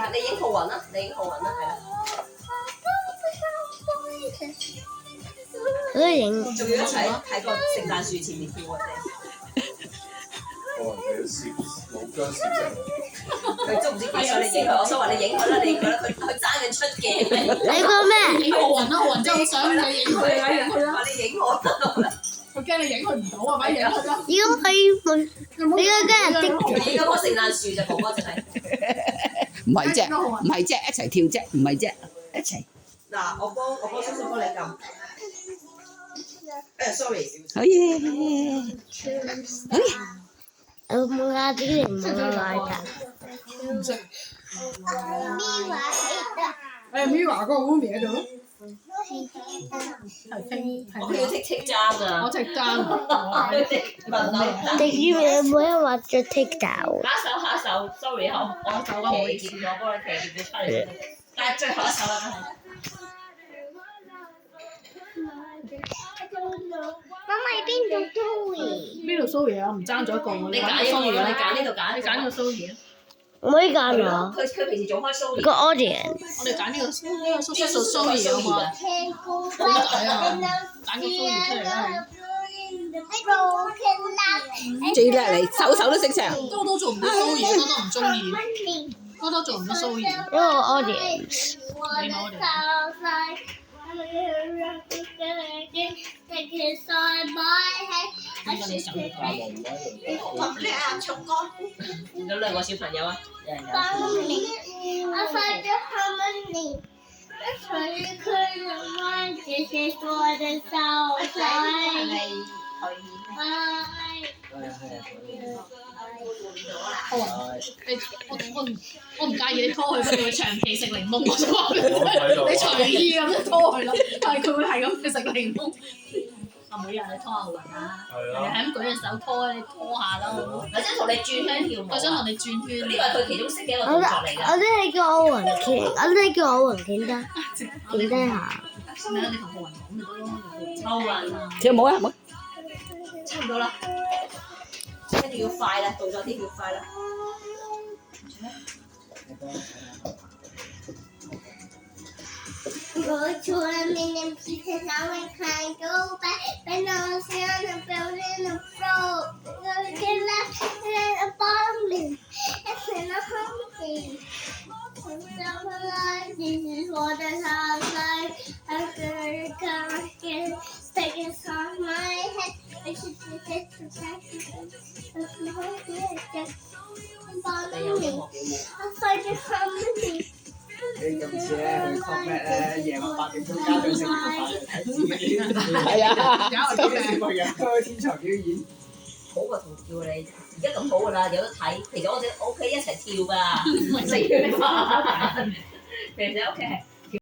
你影浩雲啦，你影浩雲啦，係啦。我都影。仲要一齊喺個聖誕樹前面跳我哋。我係攝老姜攝成。佢都唔知幾想你影佢，我想話你影佢啦，你影佢啦，佢爭緊出鏡。你講咩？影浩雲啦，浩雲真係好想你影佢啊，影佢啦。話你影我。佢驚你影佢唔到啊，咪影佢啦。而家可以你而家今日影嗰棵聖誕樹就哥哥淨係。唔係啫，唔係啫，一齊跳啫，唔係啫，一齊。嗱，我幫叔叔幫你撳。sorry。好嘢，好嘢。我冇壓啲檸檬來㗎。唔識。Mira 嗰個 Umi 喺度咯。我要剔爭啊！我剔爭。迪於你每一畫咗 take down。下一首 sorry 我手唔好意思，我幫你騎住出嚟。但係最後一首啦，媽媽邊度都會？邊度 Zoe 啊？唔爭咗一個喎。你揀呢個，你揀呢度揀，你揀個 Zoe 啊？唔可以揀我。佢平時做開 show 個 audience。我哋揀呢個叔叔做 Zoe 好嘛？點解啊？揀個 Zoe 出嚟啦！最叻你，手都識唱。多多做唔到 Zoe，多多唔中意。多多做唔到 Zoe。因為我 audience。你冇我哋。咁叻啊，唱歌！有兩個小朋友啊，我唔介意你拖佢，不過佢長期食檸檬，我想話俾你聽，你隨意咁拖佢啦，但係佢會係咁去食檸檬。阿妹啊，你拖下雲啊！人哋係咁舉隻手拖，你拖下啦，好唔好？或者同你轉圈跳舞。我想同你轉圈。呢個係佢其中識嘅一個動作嚟㗎。我都係叫我雲傾，我都係叫我雲傾得，傾得下。咩啊？你同個雲講咪得咯，抽雲。跳舞啊，冇。差唔多啦，跟住要快啦，動作啲要快啦。Go to a million pieces now and can't go back. But now I'm on a building a floor. Looking left and a bottom. It's in a hungry. This is what the house like. I'm gonna come again. Taking off my head. I should take the practice. That's my head. Bottom me. I'll find it from me.你今次咧去 comment 咧，夜晚8點鐘家長食完個飯睇自己，係啊，搞啲小朋友開天才表演，好過同跳你，而家咁好㗎啦，有得睇。其實我哋 OK 一齊跳㗎，食完飯，其實 OK 係。